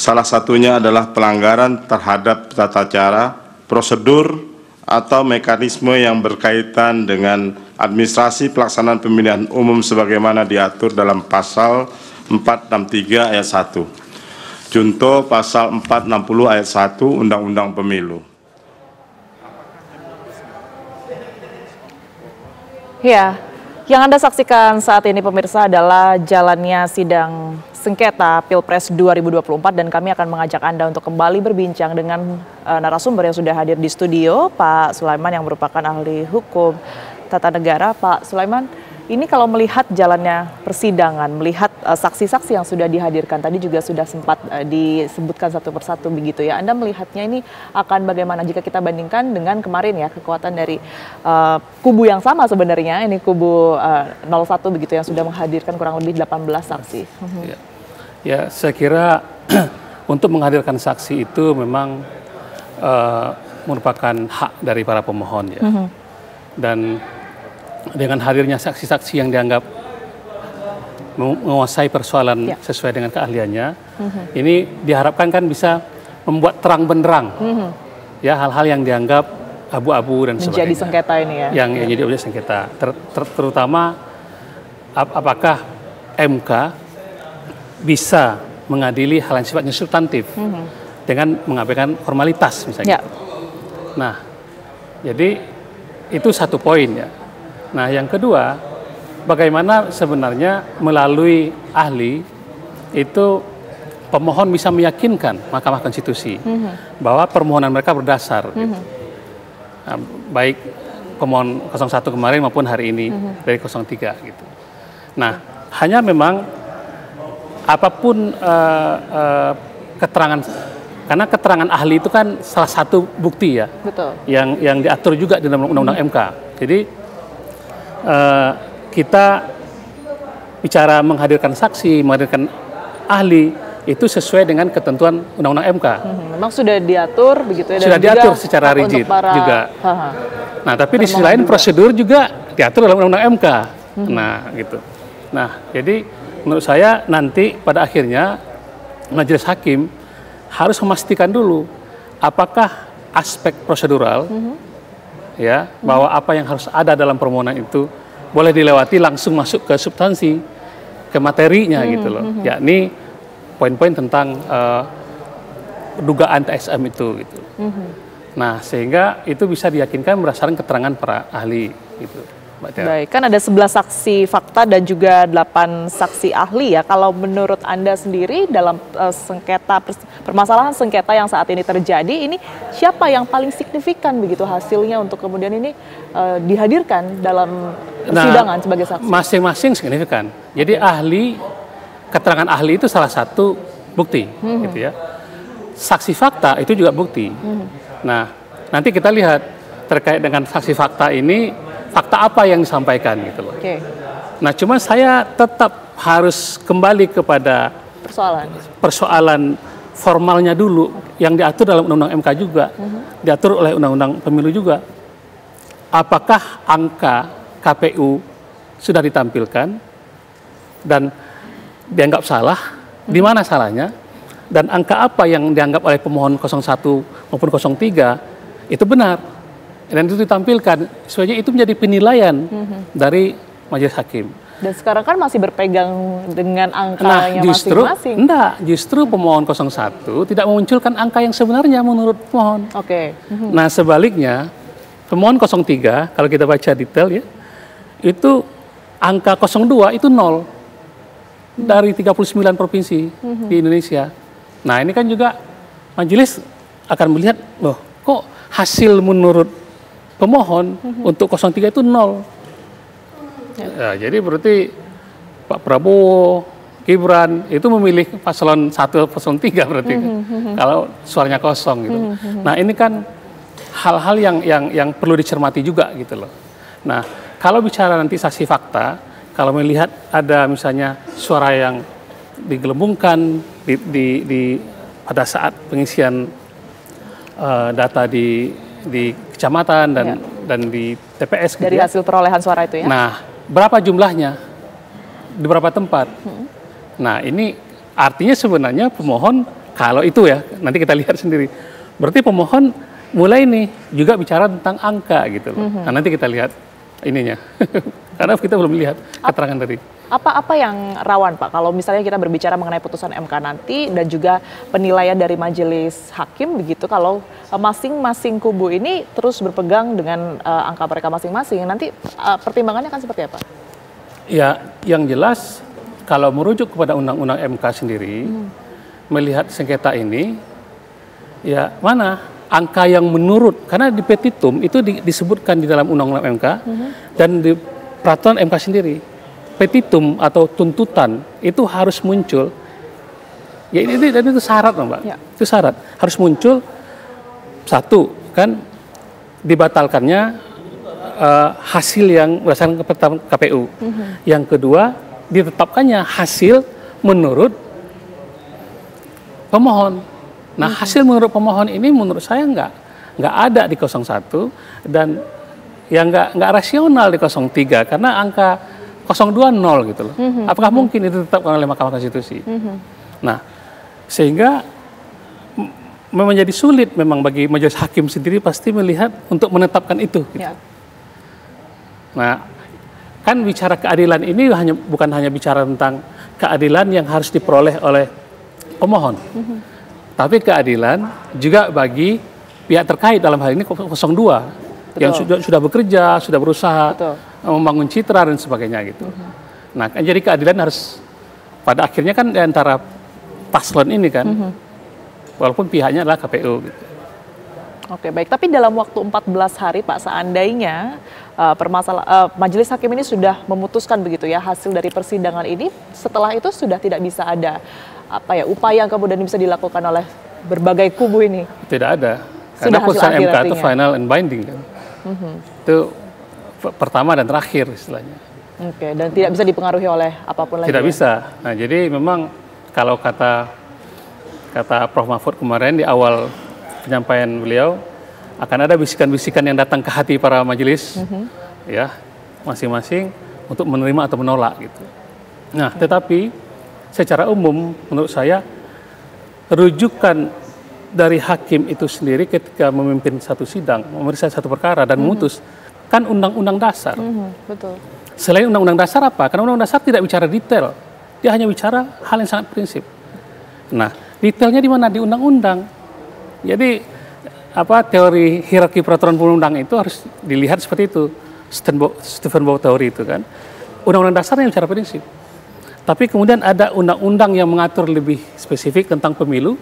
Salah satunya adalah pelanggaran terhadap tata cara, prosedur, atau mekanisme yang berkaitan dengan administrasi pelaksanaan pemilihan umum sebagaimana diatur dalam pasal 463 ayat 1. Junto pasal 460 ayat 1 Undang-Undang Pemilu. Ya, yang Anda saksikan saat ini pemirsa adalah jalannya sidang sengketa Pilpres 2024 dan kami akan mengajak Anda untuk kembali berbincang dengan narasumber yang sudah hadir di studio, Pak Sulaiman yang merupakan ahli hukum tata negara. Pak Sulaiman, ini kalau melihat jalannya persidangan, melihat saksi-saksi yang sudah dihadirkan, tadi juga sudah sempat disebutkan satu persatu begitu ya. Anda melihatnya ini akan bagaimana jika kita bandingkan dengan kemarin ya, kekuatan dari kubu yang sama sebenarnya, ini kubu 01 begitu yang sudah menghadirkan kurang lebih 18 saksi. Ya, saya kira untuk menghadirkan saksi itu memang merupakan hak dari para pemohon ya. Dan dengan hadirnya saksi-saksi yang dianggap menguasai persoalan sesuai dengan keahliannya, ini diharapkan kan bisa membuat terang benderang ya hal-hal yang dianggap abu-abu dan sebagainya. Menjadi sengketa ini ya. Yang jadi objek sengketa, terutama apakah MK bisa mengadili hal yang sifatnya substantif dengan mengabaikan formalitas misalnya. Nah, jadi itu satu poin ya. Nah, yang kedua, bagaimana sebenarnya melalui ahli itu pemohon bisa meyakinkan Mahkamah Konstitusi bahwa permohonan mereka berdasar, gitu. Nah, baik pemohon 01 kemarin maupun hari ini dari 03 gitu. Nah, hanya memang apapun keterangan, karena keterangan ahli itu kan salah satu bukti ya. Betul. Yang diatur juga di dalam Undang-Undang MK. Jadi kita bicara menghadirkan saksi, menghadirkan ahli itu sesuai dengan ketentuan Undang-Undang MK. Memang sudah diatur begitu ya? Sudah diatur secara rigid juga. Nah, tapi di sisi lain prosedur juga diatur dalam Undang-Undang MK. Nah, gitu. Nah, jadi menurut saya nanti pada akhirnya majelis hakim harus memastikan dulu apakah aspek prosedural ya, bahwa apa yang harus ada dalam permohonan itu boleh dilewati langsung masuk ke substansi, ke materinya gitu loh, yakni poin-poin tentang dugaan TSM itu gitu. Nah, sehingga itu bisa diyakinkan berdasarkan keterangan para ahli gitu. Baik, kan ada 11 saksi fakta dan juga 8 saksi ahli ya. Kalau menurut Anda sendiri dalam sengketa, permasalahan sengketa yang saat ini terjadi, ini siapa yang paling signifikan begitu hasilnya untuk kemudian ini dihadirkan dalam persidangan sebagai saksi? Masing-masing signifikan. Jadi ahli, keterangan ahli itu salah satu bukti, gitu ya. Saksi fakta itu juga bukti. Nah, nanti kita lihat terkait dengan saksi fakta ini, fakta apa yang disampaikan gitu loh. Nah, cuma saya tetap harus kembali kepada persoalan formalnya dulu yang diatur dalam Undang-Undang MK juga, diatur oleh Undang-Undang Pemilu juga. Apakah angka KPU sudah ditampilkan dan dianggap salah? Di mana salahnya? Dan angka apa yang dianggap oleh pemohon 01 maupun 03 itu benar? Dan itu ditampilkan, sebenarnya itu menjadi penilaian dari majelis hakim. Dan sekarang kan masih berpegang dengan angkanya masing-masing. Justru pemohon 01 tidak memunculkan angka yang sebenarnya menurut pemohon. Nah, sebaliknya pemohon 03, kalau kita baca detail ya, itu angka 02 itu 0 dari 39 provinsi di Indonesia. Nah, ini kan juga majelis akan melihat, loh kok hasil menurut pemohon untuk 03 itu 0. Ya, jadi berarti Pak Prabowo, Gibran itu memilih paslon 1, paslon 3 berarti kalau suaranya kosong gitu. Nah, ini kan hal-hal yang perlu dicermati juga gitu loh. Nah, kalau bicara nanti saksi fakta, kalau melihat ada misalnya suara yang digelembungkan pada saat pengisian data di kecamatan dan di TPS dari hasil perolehan suara itu ya. Nah, berapa jumlahnya di beberapa tempat? Nah, ini artinya sebenarnya pemohon Kalau itu ya, nanti kita lihat sendiri. Berarti pemohon mulai nih juga bicara tentang angka gitu loh. Nah, nanti kita lihat ininya. Karena kita belum lihat keterangan dari. Apa yang rawan, Pak, kalau misalnya kita berbicara mengenai putusan MK nanti dan juga penilaian dari majelis hakim begitu, kalau masing-masing kubu ini terus berpegang dengan angka mereka masing-masing, nanti pertimbangannya akan seperti apa? Ya, yang jelas kalau merujuk kepada undang-undang MK sendiri, melihat sengketa ini, ya mana angka yang menurut, karena di petitum itu disebutkan di dalam undang-undang MK dan di peraturan MK sendiri, petitum atau tuntutan itu harus muncul. Ya itu syarat, Mbak. Ya. Itu syarat harus muncul. Satu kan dibatalkannya hasil yang berdasarkan keputusan KPU. Yang kedua ditetapkannya hasil menurut pemohon. Nah, hasil menurut pemohon ini menurut saya nggak ada di 01 dan yang nggak rasional di 03 karena angka 02 0 gitu loh. Apakah mungkin itu ditetapkan oleh Mahkamah Konstitusi? Nah, sehingga menjadi sulit memang bagi majelis hakim sendiri pasti melihat untuk menetapkan itu. Gitu. Ya. Nah, kan bicara keadilan ini bukan hanya bicara tentang keadilan yang harus diperoleh oleh pemohon. Tapi keadilan juga bagi pihak terkait dalam hal ini 02. Betul. Yang sudah bekerja, sudah berusaha membangun citra dan sebagainya gitu. Nah, kan jadi keadilan harus pada akhirnya kan di antara paslon ini kan, walaupun pihaknya adalah KPU. Gitu. Oke, baik. Tapi dalam waktu 14 hari, Pak, seandainya majelis hakim ini sudah memutuskan begitu ya hasil dari persidangan ini, setelah itu sudah tidak bisa ada upaya yang kemudian bisa dilakukan oleh berbagai kubu ini? Tidak ada. Karena putusan MK itu final and binding kan. Itu pertama dan terakhir istilahnya. Oke, dan tidak bisa dipengaruhi oleh apapun lagi. Tidak bisa. Nah, jadi memang kalau kata Prof. Mahfud kemarin di awal penyampaian beliau akan ada bisikan-bisikan yang datang ke hati para majelis, ya masing-masing untuk menerima atau menolak gitu. Nah, tetapi secara umum menurut saya rujukan dari hakim itu sendiri ketika memimpin satu sidang, memeriksa satu perkara dan memutus, kan undang-undang dasar. Betul. Selain undang-undang dasar apa? Karena undang-undang dasar tidak bicara detail, dia hanya bicara hal yang sangat prinsip. Nah, detailnya di mana? Di undang-undang. Jadi teori hierarki peraturan perundang itu harus dilihat seperti itu. Stephen Bow teori itu kan. Undang-undang dasarnya bicara prinsip. Tapi kemudian ada undang-undang yang mengatur lebih spesifik tentang pemilu,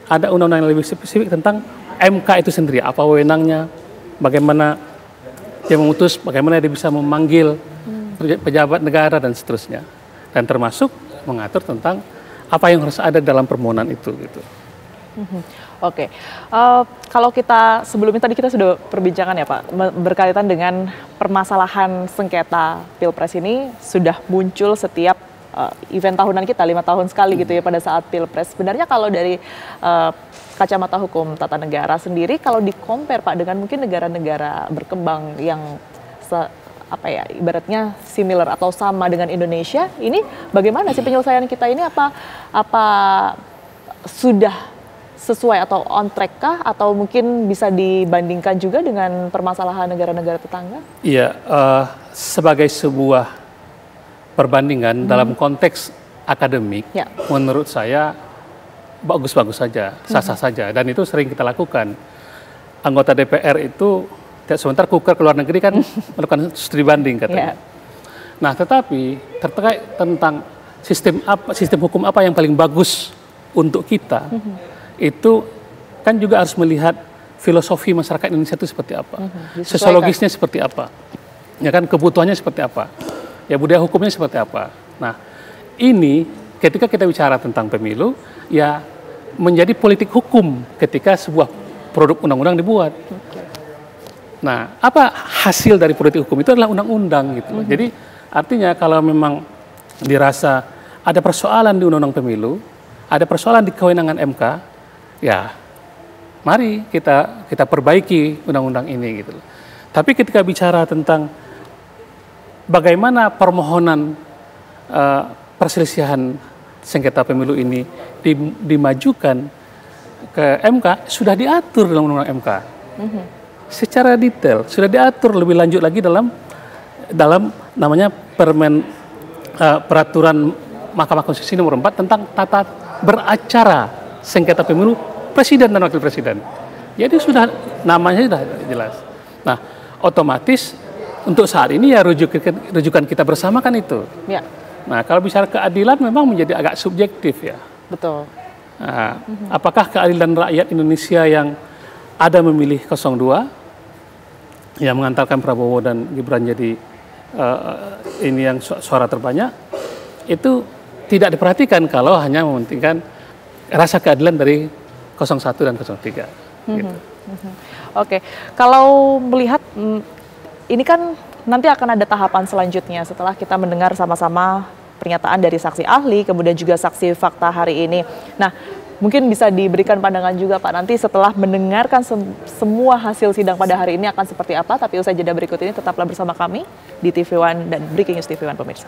ada undang-undang yang lebih spesifik tentang MK itu sendiri, apa wewenangnya, bagaimana dia memutus, bagaimana dia bisa memanggil pejabat negara dan seterusnya. Dan termasuk mengatur tentang apa yang harus ada dalam permohonan itu. Gitu. Oke, kalau kita sebelumnya tadi kita sudah perbincangan ya Pak, berkaitan dengan permasalahan sengketa Pilpres ini sudah muncul setiap event tahunan kita 5 tahun sekali gitu ya pada saat Pilpres. Sebenarnya kalau dari kacamata hukum tata negara sendiri, kalau di-compare Pak dengan mungkin negara-negara berkembang yang ibaratnya similar atau sama dengan Indonesia, ini bagaimana sih penyelesaian kita ini? Apa sudah sesuai atau on track kah, atau mungkin bisa dibandingkan juga dengan permasalahan negara-negara tetangga? Iya, sebagai sebuah perbandingan dalam konteks akademik, menurut saya bagus-bagus saja, sah-sah saja, dan itu sering kita lakukan. Anggota DPR itu sebentar kuker ke luar negeri kan melakukan studi banding katanya. Nah, tetapi terkait tentang sistem hukum apa yang paling bagus untuk kita, itu kan juga harus melihat filosofi masyarakat Indonesia itu seperti apa, sosiologisnya seperti apa, ya kan, kebutuhannya seperti apa. Ya, budaya hukumnya seperti apa. Nah, ini ketika kita bicara tentang pemilu, ya menjadi politik hukum ketika sebuah produk undang-undang dibuat. Nah, apa hasil dari politik hukum itu adalah undang-undang gitu. Jadi artinya kalau memang dirasa ada persoalan di undang-undang pemilu, ada persoalan di kewenangan MK, ya mari kita perbaiki undang-undang ini gitu. Tapi ketika bicara tentang bagaimana permohonan perselisihan sengketa pemilu ini dimajukan ke MK sudah diatur dalam undang-undang MK. Secara detail sudah diatur lebih lanjut lagi dalam namanya peraturan Mahkamah Konstitusi nomor 4 tentang tata beracara sengketa pemilu presiden dan wakil presiden. Jadi sudah namanya sudah jelas. Nah, otomatis untuk saat ini ya rujukan kita bersama kan itu. Ya. Nah, kalau bicara keadilan memang menjadi agak subjektif ya. Betul. Nah, apakah keadilan rakyat Indonesia yang ada memilih 02 yang mengantarkan Prabowo dan Gibran jadi ini yang suara terbanyak itu tidak diperhatikan kalau hanya mementingkan rasa keadilan dari 01 dan 03. Gitu. Oke, kalau melihat ini kan nanti akan ada tahapan selanjutnya setelah kita mendengar sama-sama pernyataan dari saksi ahli, kemudian juga saksi fakta hari ini. Nah, mungkin bisa diberikan pandangan juga Pak, nanti setelah mendengarkan semua hasil sidang pada hari ini akan seperti apa, tapi usai jeda berikut ini tetaplah bersama kami di TV One dan Breaking News TV One pemirsa.